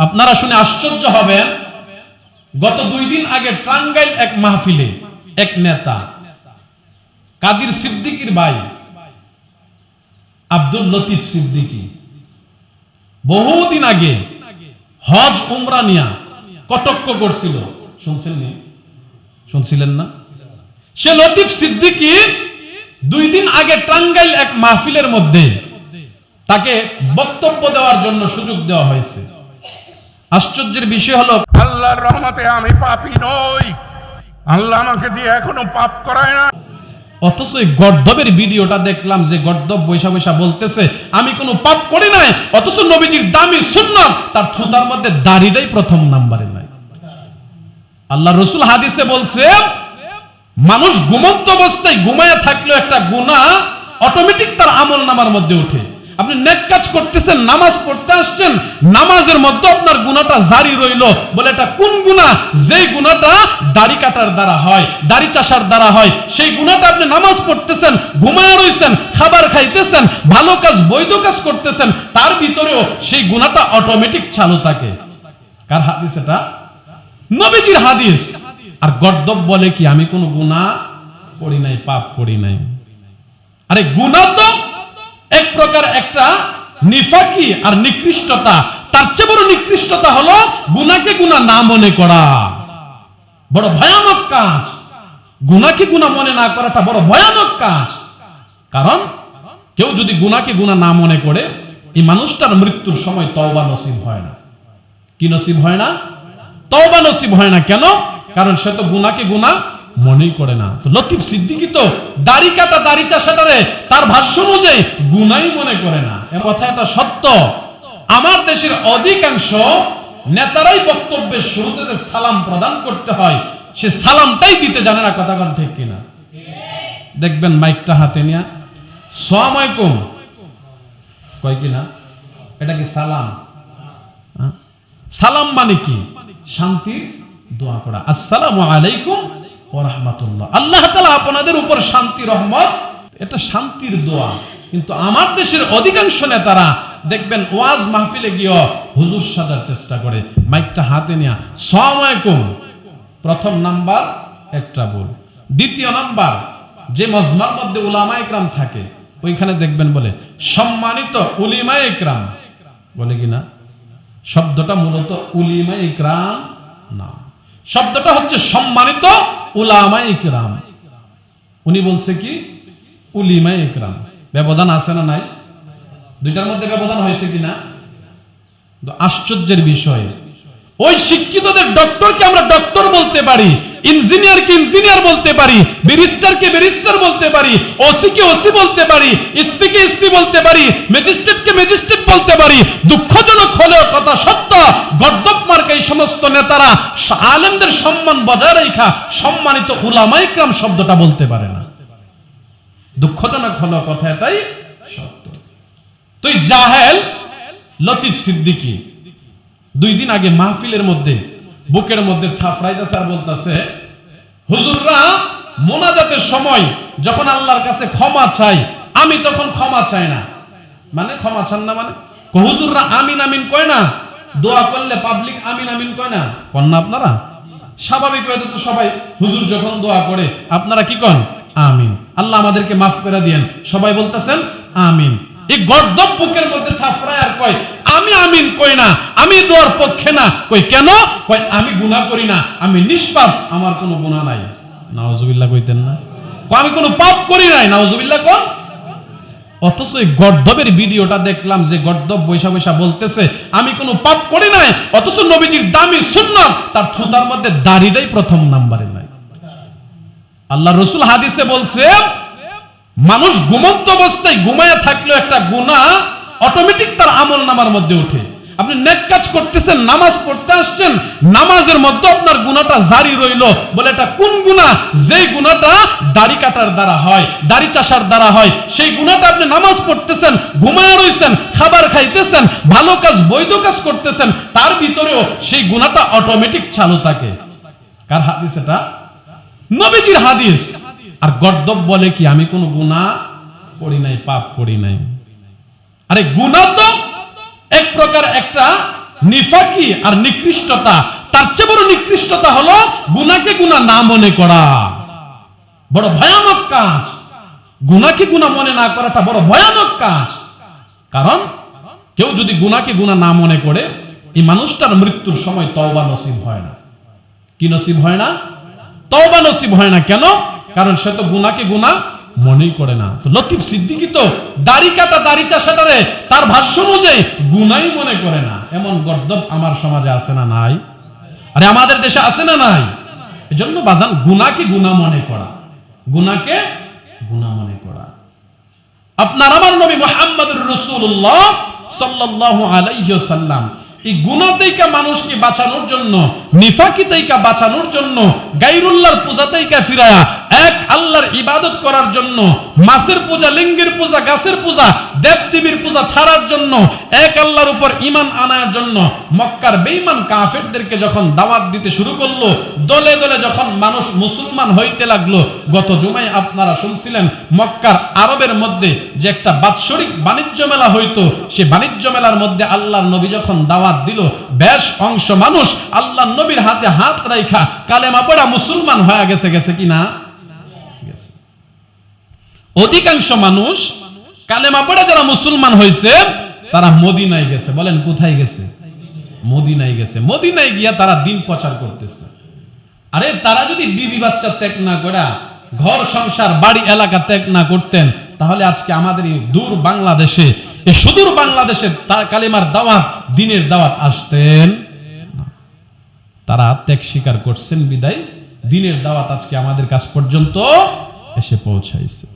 আপনারা শুনে আশ্চর্য হবেন, গত 2 দিন আগে টাঙ্গাইল এক মাহফিলে এক নেতা কাদির সিদ্দিকীর ভাই আব্দুল লতিফ সিদ্দিকী বহুদিন আগে হজ উমরা নিয়া কটাক্ষ করছিল। শুনছিলেন না? সে লতিফ সিদ্দিকী 2 দিন আগে টাঙ্গাইল এক মাহফিলের মধ্যে তাকে বক্তব্য দেওয়ার জন্য সুযোগ দেওয়া হয়েছে। আশ্চর্যের বিষয় হলো, আল্লাহর রহমতে আমি পাপী নই, আল্লাহ আমাকে দিয়ে এখনো পাপ করায় না। অথচ এই গর্দবের ভিডিওটা দেখলাম যে গর্দব বৈশা বৈশা বলতেছে আমি কোনো পাপ করি নাই, অথচ নবীজির দামি সুন্নাত তার থুতার মধ্যে দাড়িটাই প্রথম নম্বরে নাই। আল্লাহ রাসূল হাদিসে বলছে, মানুষ ঘুমন্ত অবস্থায় ঘুমায়া থাকলেও একটা গুনাহ অটোমেটিক তার আমলনামার মধ্যে ওঠে। আপনি নেক কাজ করতেছেন, নামাজ পড়তে আসছেন, নামাজের মধ্যে আপনার গুনাহটা জারি রইল, বলে এটা কোন গুনাহ? যেই গুনাহটা দাড়ি কাটার দ্বারা হয়, দাড়ি চাষার দ্বারা হয়, সেই গুনাহটা আপনি নামাজ পড়তেছেন, ঘুমায়া রইছেন, খাবার খাইতেছেন, ভালো কাজ বৈধ কাজ করতেছেন, তার ভিতরেও সেই গুনাহটা অটোমেটিক চালু থাকে। কার হাদিস এটা? নবীজির হাদিস। আর গর্দব বলে কি আমি কোনো গুনাহ করি নাই, পাপ করি নাই। আরে গুনাহ তো এক প্রকার একটা নিফাকি আর নিকৃষ্টতা। তার চেয়ে বড় নিকৃষ্টতা হলো গুনাহকে গুনাহ না মনে করা। বড় ভয়ানক কাজ। গুনাহকে গুনাহ মনে না করাটা বড় ভয়ানক কাজ। কারণ কেউ যদি গুনাহকে গুনাহ না মনে করে, এই মানুষটার মৃত্যুর সময় তওবা নসিব হয় না। কি নসিব হয় না? তওবা নসিব হয় না। কেন? কারণ সে তো গুনাহকে গুনাহ মনেই করে না। তো লতিফ সিদ্দিকী তো দাড়ি কাটা দাড়ি চাষাটারে তার ভাষ্য অনুযায়ী গুনাহই মনে করে না। এ কথা এটা সত্য। আমার দেশের অধিকাংশ নেতারাই বক্তব্যের শুরুতে যে সালাম প্রদান করতে হয়, সে সালামটাই দিতে জানে না। কথা কোন ঠিক কিনা? দেখবেন মাইকটা হাতে নিয়ে আসসালামু আলাইকুম কয় কিনা, এটা কি সালাম? সালাম মানে কি? শান্তির দোয়া করা। আসসালামু আলাইকুম ওয়া রাহমাতুল্লাহ, আল্লাহ তাআলা আপনাদের উপর শান্তি রহমত, এটা শান্তির দোয়া। কিন্তু আমার দেশের অধিকাংশ নেতারা দেখবেন ওয়াজ মাহফিলে গিয়ে হুজুর সাজার চেষ্টা করে, মাইকটা হাতে নিয়ে আসসালামু আলাইকুম। প্রথম নাম্বার একটা ভুল। দ্বিতীয় নাম্বার, যে মজমার মধ্যে উলামায়ে ইকরাম থাকে ওইখানে দেখবেন বলে সম্মানিত উলিমায়ে ইকরাম, বলে কিনা? শব্দটা মূলত উলিমায়ে ইকরাম না, শব্দটা হচ্ছে সম্মানিত উলামায়ে ইকরাম। উনি বলছে কি উলিমায়ে ইকরাম। ব্যবধান আছে না নাই? দুইটার মধ্যে ব্যবধান হয়েছে কিনা? আশ্চর্যের বিষয়, ওই শিক্ষিতদের ডক্টরকে আমরা ডক্টর বলতে পারি, ইঞ্জিনিয়ারকে ইঞ্জিনিয়ার বলতে পারি, ব্যারিস্টারকে ব্যারিস্টার বলতে পারি, ওসিকে ওসি বলতে পারি, এসপিকে এসপি বলতে পারি, ম্যাজিস্ট্রেটকে ম্যাজিস্ট্রেট বলতে পারি। দুঃখজনক হলেও কথা সত্য, গর্দব মার্কা এই সমস্ত নেতারা আলেমদের সম্মান বজায় রাখা সম্মানিত উলামায়ে ইকরাম শব্দটা বলতে পারে না। দুঃখজনক হলেও কথা এটাই সত্য। তুই জাহেল লতিফ সিদ্দিকী 2 দিন আগে মাহফিলের মধ্যে বুকের মধ্যে থাপড়াইতেছে আর বলতেছে, হুজুররা মোনাজাতের সময় যখন আল্লাহর কাছে ক্ষমা চাই, আমি তখন ক্ষমা চাই না। মানে ক্ষমা চান না মানে? হুজুররা আমিন আমিন কয় না, দোয়া করলে পাবলিক আমিন আমিন কয় না, কন না আপনারা? স্বাভাবিক হয়ে তো সবাই হুজুর যখন দোয়া করে আপনারা কি কন? আমিন, আল্লাহ আমাদেরকে মাফ করে দিয়েন, সবাই বলতেছেন আমিন। এই গর্দব বুকের মধ্যে থাপড়ায় আর কয় আমি আমিন কই না, আমি দোয়ার পক্ষে না। কই কেন? কই আমি গুনাহ করি না, আমি নিষ্পাপ, আমার কোনো গুনাহ নাই। নাউজুবিল্লাহ কইতেন না? আমি কোনো পাপ করি নাই, নাউজুবিল্লাহ কোন? অথচ এই গর্দবের ভিডিওটা দেখলাম যে গর্দব বৈশা বৈশা বলতেছে আমি কোনো পাপ করি নাই, অথচ নবীজির দামি সুন্নাত তার থুতার মধ্যে দাড়িটাই প্রথম নম্বরে নাই। আল্লাহ রাসূল হাদিসে বলছে, মানুষ ঘুমন্ত অবস্থায় ঘুমায়া থাকলেও একটা গুনাহ অটোমেটিক তার আমলনামার মধ্যে ওঠে। আপনি নেক কাজ করতেছেন, নামাজ পড়তে আসছেন, নামাজের মধ্যে আপনার গুনাহটা জারি রইল, বলে এটা কোন গুনাহ? যেই গুনাহটা দাড়ি কাটার দ্বারা হয়, দাড়ি চাষার দ্বারা হয়, সেই গুনাহটা আপনি নামাজ পড়তেছেন, ঘুমায়া রইছেন, খাবার খাইতেছেন, ভালো কাজ বৈধ কাজ করতেছেন, তার ভিতরেও সেই গুনাহটা অটোমেটিক চালু থাকে। কার হাদিস এটা? নবীজির হাদিস। আর গর্দব বলে কি আমি কোনো গুনাহ করি নাই, পাপ করি নাই। আরে গুনাহ তো এক প্রকার একটা নিফাকি আর নিকৃষ্টতা, তার চেয়ে বড় নিকৃষ্টতা হলো গুনাহকে গুনাহ না মনে করা। বড় ভয়ানক কাজ। গুনাহকে গুনাহ মনে না করাটা বড় ভয়ানক কাজ। কারণ কেউ যদি গুনাহকে গুনাহ না মনে করে, এই মানুষটার মৃত্যুর সময় তওবা নসিব হয় না। কি নসিব হয় না? তওবা নসিব হয় না। কেন? কারণ সে তো গুনাহকে গুনাহ মনেই করে না। তো লতিফ সিদ্দিকী তো দাড়ি কাটা দাড়ি চাষাটারে তার ভাষ্য অনুযায়ী গুনাহই মনে করে না। এমন গর্দভ আমার সমাজে আছে না নাই? আরে আমাদের দেশে আছে না নাই? এজন্য বাজান, গুনাহকে গুনাহ মনে করা, গুনাহকে গুনাহ মনে করা। আপনার আমার নবী মুহাম্মদুর রাসূলুল্লাহ সাল্লাল্লাহু আলাইহি ওয়াসাল্লাম এই গুনাহ থেকে মানুষকে বাঁচানোর জন্য, নিফাকি থেকে বাঁচানোর জন্য, গায়রুল্লাহর পূজা থেকে ফিরায়া এক আল্লাহর ইবাদত করার জন্য, মাছের পূজা, লিঙ্গের পূজা, গাছের পূজা, দেবদেবীর পূজা ছাড়ার জন্য, এক আল্লাহর উপর ঈমান আনার জন্য মক্কার বেঈমান কাফেরদেরকে যখন দাওয়াত দিতে শুরু করলো, দলে দলে যখন মানুষ মুসলমান হইতে লাগলো। গত জুমায় আপনারা শুনছিলেন মক্কার আরবের মধ্যে যে একটা বাৎসরিক বাণিজ্য মেলা হইতো, সে বাণিজ্য মেলার মধ্যে আল্লাহর নবী যখন দাওয়াত দিল, বেশ অংশ মানুষ আল্লাহর নবীর হাতে হাত রাইখা কালেমা পড়া মুসলমান হয়ে গেছে। গেছে কি না? অধিকাংশ মানুষ কালেমা পড়া যারা মুসলমান হয়েছে তারা মদিনায় গেছে। বলেন কোথায় গেছে? মদিনায় গেছে। মদিনায় গিয়া তারা দিন প্রচার করতেছে। আরে তারা যদি বিবি বাচ্চা ত্যাগ না করে, ঘর সংসার বাড়ি এলাকা ত্যাগ না করতেন, তাহলে আজকে আমাদের এই দূর বাংলাদেশে, এই সুদূর বাংলাদেশে তার কালেমার দাওয়াত, দিনের দাওয়াত আসতেন না। তারা ত্যাগ স্বীকার করছেন বিদায় দিনের দাওয়াত আজকে আমাদের কাছ পর্যন্ত এসে পৌঁছাইছে।